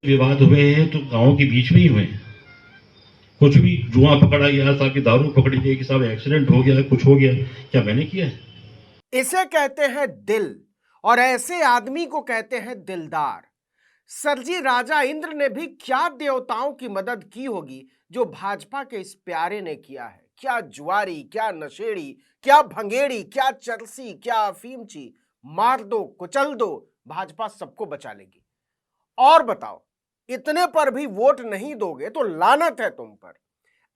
विवाद हुए हैं तो गांव के बीच में ही हुए हैं। कुछ भी जुआ पकड़ा गया साहब की दारू पकड़ी गई कि साहब एक्सीडेंट हो गया कुछ हो गया, क्या मैंने किया है? इसे कहते हैं दिल और ऐसे आदमी को कहते हैं दिलदार। सरजी राजा इंद्र ने भी क्या देवताओं की मदद की होगी जो भाजपा के इस प्यारे ने किया है। क्या जुआरी, क्या नशेड़ी, क्या भंगेड़ी, क्या चरसी, क्या अफीमची, मार दो कुचल दो, भाजपा सबको बचा लेगी। और बताओ, इतने पर भी वोट नहीं दोगे तो लानत है तुम पर।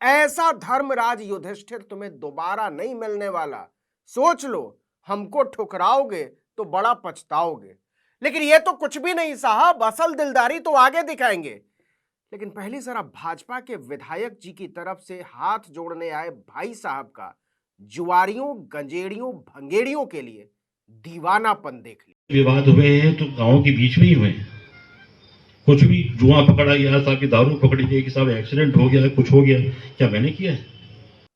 ऐसा धर्मराज युधिष्ठिर तुम्हें दोबारा नहीं मिलने वाला। सोच लो, हमको ठुकराओगे तो बड़ा पछताओगे। लेकिन ये तो कुछ भी नहीं साहब, असल दिलदारी तो आगे दिखाएंगे। लेकिन पहले जरा भाजपा के विधायक जी की तरफ से हाथ जोड़ने आए भाई साहब का जुआरियों, गंजेड़ियों, भंगेड़ियों के लिए दीवानापन देख लिया। विवाद हुए हैं तो गांव के बीच में ही हुए हैं। कुछ भी जुआ पकड़ा गया साहब की दारू पकड़ी गई कि साहब एक्सीडेंट हो गया कुछ हो गया, क्या मैंने किया है?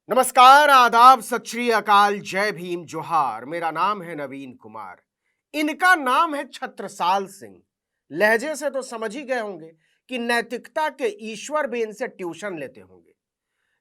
नमस्कार, आदाब, सत श्री अकाल, जय भीम, जोहार। मेरा नाम है नवीन कुमार। इनका नाम है छत्रसाल सिंह। लहजे से तो समझ ही गए होंगे कि नैतिकता के ईश्वर भी इनसे ट्यूशन लेते होंगे।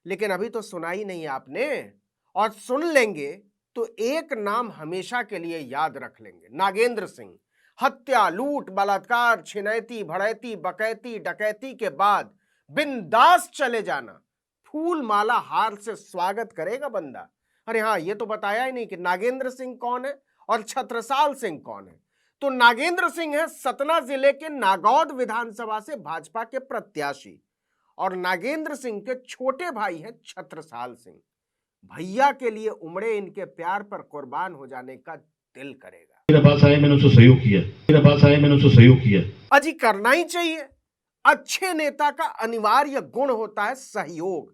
लेकिन अभी तो सुना ही नहीं आपने, और सुन लेंगे तो एक नाम हमेशा के लिए याद रख लेंगे, नागेंद्र सिंह। हत्या, लूट, बलात्कार, छिनैती, भड़ैती, बकैती, डकैती के बाद बिंदास चले जाना, फूल माला हार से स्वागत करेगा बंदा। अरे हाँ, ये तो बताया ही नहीं कि नागेंद्र सिंह कौन है और छत्रसाल सिंह कौन है। तो नागेंद्र सिंह है सतना जिले के नागौद विधानसभा से भाजपा के प्रत्याशी, और नागेंद्र सिंह के छोटे भाई हैं छत्रसाल सिंह। भैया के लिए उमड़े इनके प्यार पर कुर्बान हो जाने का दिल करेगा। मेरे पास आए, मैंने उसको सहयोग किया। मेरे पास आए, मैंने उसको सहयोग किया। अजी करना ही चाहिए। अच्छे नेता का अनिवार्य गुण होता है सहयोग।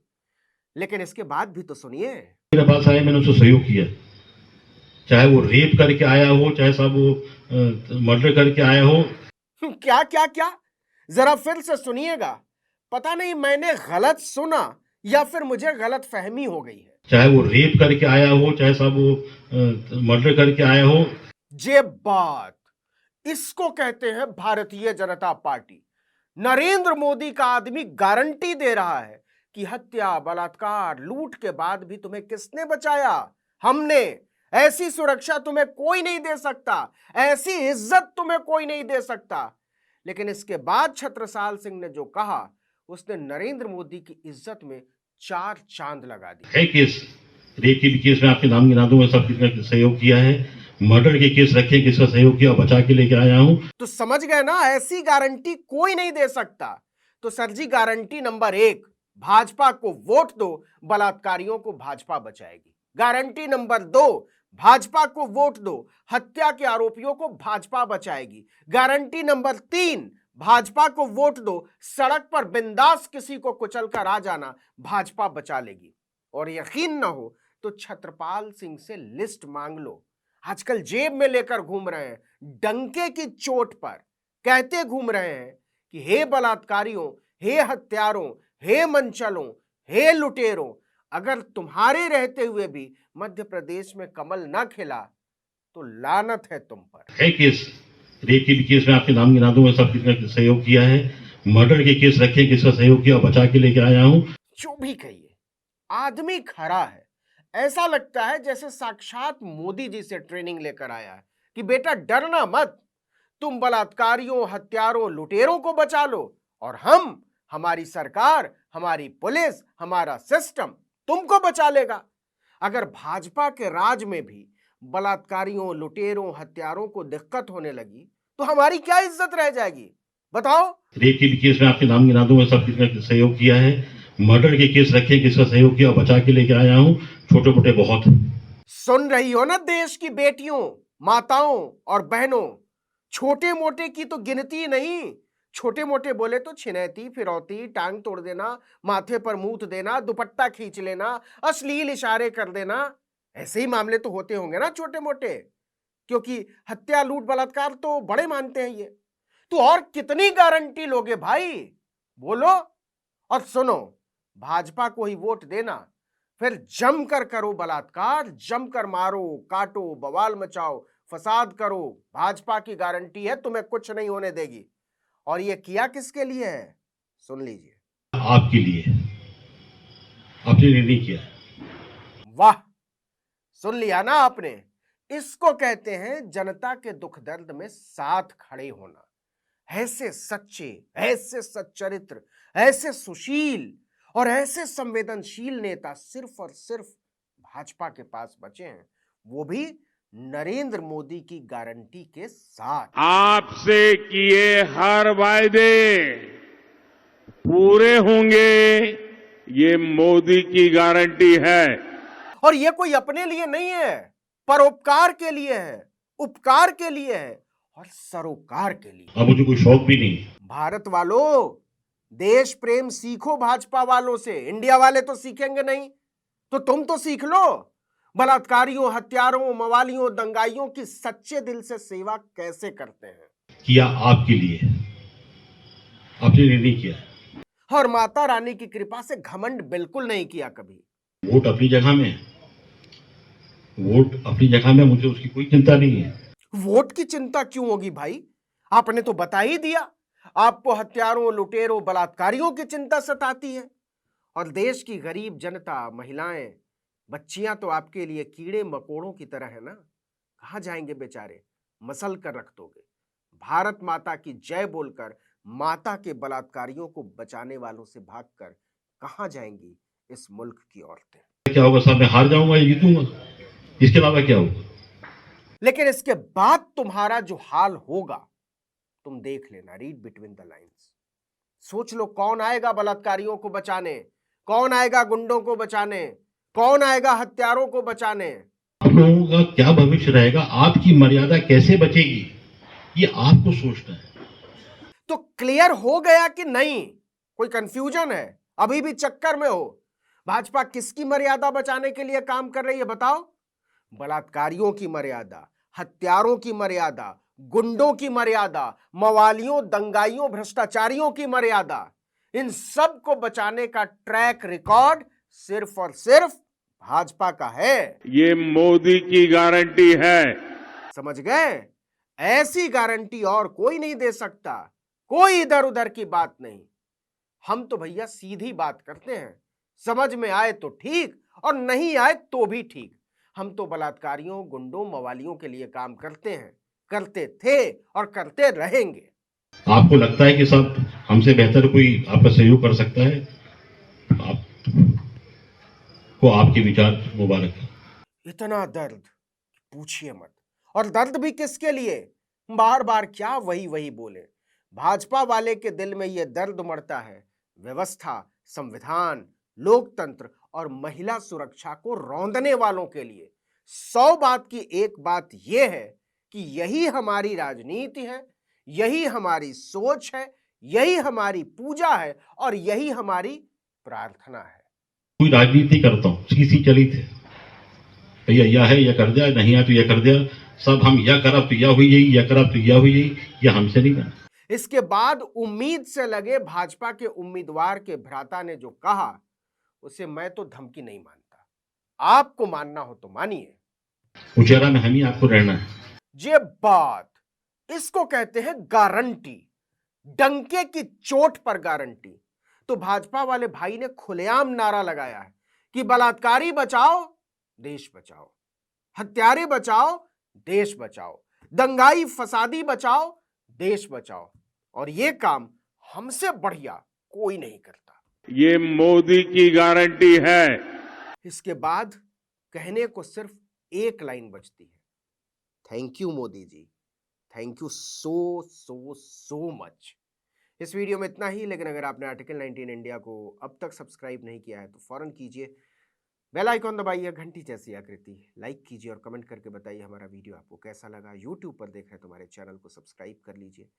लेकिन इसके बाद भी तो सुनिए। मेरे पास आए, मैंने उसको सहयोग किया। चाहे वो रेप करके आया हो, चाहे साहब वो मर्डर करके आया हो। क्या क्या क्या, जरा फिर से सुनिएगा। पता नहीं मैंने गलत सुना या फिर मुझे गलत फहमी हो गई है। चाहे वो रेप करके आया हो, चाहे साहब वो मर्डर करके आया हो। ये बात, इसको कहते हैं भारतीय जनता पार्टी। नरेंद्र मोदी का आदमी गारंटी दे रहा है कि हत्या, बलात्कार, लूट के बाद भी तुम्हें किसने बचाया? हमने। ऐसी सुरक्षा तुम्हें कोई नहीं दे सकता, ऐसी इज्जत तुम्हें कोई नहीं दे सकता। लेकिन इसके बाद छत्रसाल सिंह ने जो कहा, उसने नरेंद्र मोदी की इज्जत में चार चांद लगा दी। है केस, रेप के भी केस में आपके नाम गिना दूंगा, सब किसने सहयोग किया है। मर्डर के केस रखे, किसका सहयोग किया, बचा के लेके आया हूं। तो समझ गए ना, ऐसी गारंटी कोई नहीं दे सकता। तो सर जी, गारंटी नंबर 1, भाजपा को वोट दो, बलात्कारियों को भाजपा बचाएगी। गारंटी नंबर 2, भाजपा को वोट दो, हत्या के आरोपियों को भाजपा बचाएगी। गारंटी नंबर 3, भाजपा को वोट दो, सड़क पर बिंदास किसी को कुचल कर आ जाना, भाजपा बचा लेगी। और यकीन ना हो तो छत्रपाल सिंह से लिस्ट मांग लो। आजकल जेब में लेकर घूम रहे हैं, डंके की चोट पर कहते घूम रहे हैं कि हे बलात्कारियों, हे हत्यारों, हे मंचलों, हे लुटेरों, अगर तुम्हारे रहते हुए भी मध्य प्रदेश में कमल न खिला तो लानत है तुम पर। है केस, रेप के भी केस में आपके नाम गिना दूंगा, सब किसने सहयोग किया है। मर्डर के केस रखे, किसका सहयोग किया, बचा के लेके आया हूं। जो भी कहिए, आदमी खरा है। ऐसा लगता है जैसे साक्षात मोदी जी से ट्रेनिंग लेकर आया है कि बेटा डरना मत, तुम बलात्कारियों, हत्यारों, लुटेरों को बचा लो, और हम, हमारी सरकार, हमारी पुलिस, हमारा सिस्टम तुमको बचा लेगा। अगर भाजपा के राज में भी बलात्कारियों, लुटेरों, हत्यारों को दिक्कत होने लगी तो हमारी क्या इज्जत रह जाएगी? बताओ। रेप के भी केस में आपके नाम गिना दूंगा, सब किसने सहयोग किया है। मर्डर के केस रखे, किसका सहयोग किया, बचा के लेके आया हूं। छोटे मोटे बहुत। सुन रही हो ना देश की बेटियों, माताओं और बहनों, छोटे मोटे की तो गिनती नहीं। छोटे मोटे बोले तो छिनैती, फिरौती, टांग तोड़ देना, माथे पर मूत देना, दुपट्टा खींच लेना, अश्लील इशारे कर देना, ऐसे ही मामले तो होते होंगे ना छोटे मोटे। क्योंकि हत्या, लूट, बलात्कार तो बड़े मानते हैं ये। तो और कितनी गारंटी लोगे भाई? बोलो। और सुनो, भाजपा को ही वोट देना, फिर जमकर करो बलात्कार, जमकर मारो, काटो, बवाल मचाओ, फसाद करो। भाजपा की गारंटी है तुम्हें कुछ नहीं होने देगी। और ये किया किसके लिए है, सुन लीजिए। आपके लिए आपने निर्णय किया है। वाह, सुन लिया ना आपने। इसको कहते हैं जनता के दुख दर्द में साथ खड़े होना। ऐसे सच्चे, ऐसे सच्चरित्र, ऐसे सुशील और ऐसे संवेदनशील नेता सिर्फ और सिर्फ भाजपा के पास बचे हैं, वो भी नरेंद्र मोदी की गारंटी के साथ। आपसे किए हर वायदे पूरे होंगे, ये मोदी की गारंटी है। और ये कोई अपने लिए नहीं है, परोपकार के लिए है, उपकार के लिए है और सरोकार के लिए। अब मुझे कोई शौक भी नहीं। भारत वालों, देश प्रेम सीखो भाजपा वालों से। इंडिया वाले तो सीखेंगे नहीं, तो तुम तो सीख लो। बलात्कारियों, हत्यारों, मवालियों, दंगाइयों की सच्चे दिल से सेवा कैसे करते हैं। किया आपके लिए, आपने निर्णय किया है। और माता रानी की कृपा से घमंड बिल्कुल नहीं किया कभी। वोट अपनी जगह में है, वोट अपनी जगह में, मुझे उसकी कोई चिंता नहीं है। वोट की चिंता क्यों होगी भाई, आपने तो बता ही दिया। आपको हत्यारों, लुटेरों, बलात्कारियों की चिंता सताती है और देश की गरीब जनता, महिलाएं, बच्चियां तो आपके लिए कीड़े मकोड़ों की तरह है ना। कहां जाएंगे बेचारे, मसल कर रख दोगे। भारत माता की जय बोलकर माता के बलात्कारियों को बचाने वालों से भागकर कहां जाएंगी इस मुल्क की औरतें। क्या होगा साहब, मैं हार जाऊंगा या जीतूंगा, इसके अलावा क्या होगा। लेकिन इसके बाद तुम्हारा जो हाल होगा तुम देख लेना, रीड बिटवीन द लाइंस। सोच लो कौन आएगा बलात्कारियों को बचाने, कौन आएगा गुंडों को बचाने, कौन आएगा हत्यारों को बचाने। आप लोगों का क्या भविष्य रहेगा, आपकी मर्यादा कैसे बचेगी, ये आपको सोचना है। तो क्लियर हो गया कि नहीं, कोई कंफ्यूजन है, अभी भी चक्कर में हो। भाजपा किसकी मर्यादा बचाने के लिए काम कर रही है बताओ। बलात्कारियों की मर्यादा, हत्यारों की मर्यादा, गुंडों की मर्यादा, मवालियों, दंगाइयों, भ्रष्टाचारियों की मर्यादा। इन सब को बचाने का ट्रैक रिकॉर्ड सिर्फ और सिर्फ भाजपा का है। ये मोदी की गारंटी है। समझ गए, ऐसी गारंटी और कोई नहीं दे सकता। कोई इधर उधर की बात नहीं। हम तो भैया सीधी बात करते हैं, समझ में आए तो ठीक और नहीं आए तो भी ठीक। हम तो बलात्कारियों, गुंडों, मवालियों के लिए काम करते हैं, करते थे और करते रहेंगे। आपको लगता है कि सब हमसे बेहतर कोई आपका सहयोग कर सकता है, आपको आपके विचार मुबारक है। इतना दर्द पूछिए मत, और दर्द भी किसके लिए, बार बार क्या वही वही बोले। भाजपा वाले के दिल में यह दर्द उमड़ता है व्यवस्था, संविधान, लोकतंत्र और महिला सुरक्षा को रौंदने वालों के लिए। 100 बात की एक बात यह है कि यही हमारी राजनीति है, यही हमारी सोच है, यही हमारी पूजा है और यही हमारी प्रार्थना है। कोई राजनीति करता हूं, सीसी चलित है भैया, यह है यह कर दिया, नहीं है तो यह कर दिया, सब हम यह करब तो यह हुई यही, यह करब तो यह हुई यही, यह हमसे नहीं बना। इसके बाद उम्मीद से लगे भाजपा के उम्मीदवार के भ्राता ने जो कहा उसे मैं तो धमकी नहीं मानता। आपको मानना हो तो मानिए। उचेरा में हम ही आपको रहना है। ये बात, इसको कहते हैं गारंटी, डंके की चोट पर गारंटी। तो भाजपा वाले भाई ने खुलेआम नारा लगाया है कि बलात्कारी बचाओ देश बचाओ, हत्यारे बचाओ देश बचाओ, दंगाई फसादी बचाओ देश बचाओ, और ये काम हमसे बढ़िया कोई नहीं करता। ये मोदी की गारंटी है। इसके बाद कहने को सिर्फ एक लाइन बचती है, thank you Modi ji, thank you so so so much. इस वीडियो में इतना ही, लेकिन अगर आपने आर्टिकल 19 इंडिया को अब तक सब्सक्राइब नहीं किया है तो फौरन कीजिए, बेल आइकॉन दबाइए, घंटी जैसी आकृति, लाइक कीजिए और कमेंट करके बताइए हमारा वीडियो आपको कैसा लगा। यूट्यूब पर देख रहे हैं तो हमारे चैनल को सब्सक्राइब कर लीजिए,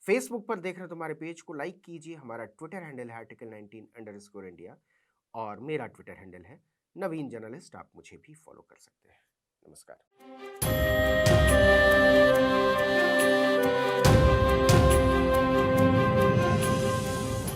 फेसबुक पर देख रहे हैं तो हमारे पेज को लाइक कीजिए। हमारा ट्विटर हैंडल है article19_India और मेरा ट्विटर हैंडल है नवीन जर्नलिस्ट। आप मुझे भी फॉलो कर सकते हैं। नमस्कार।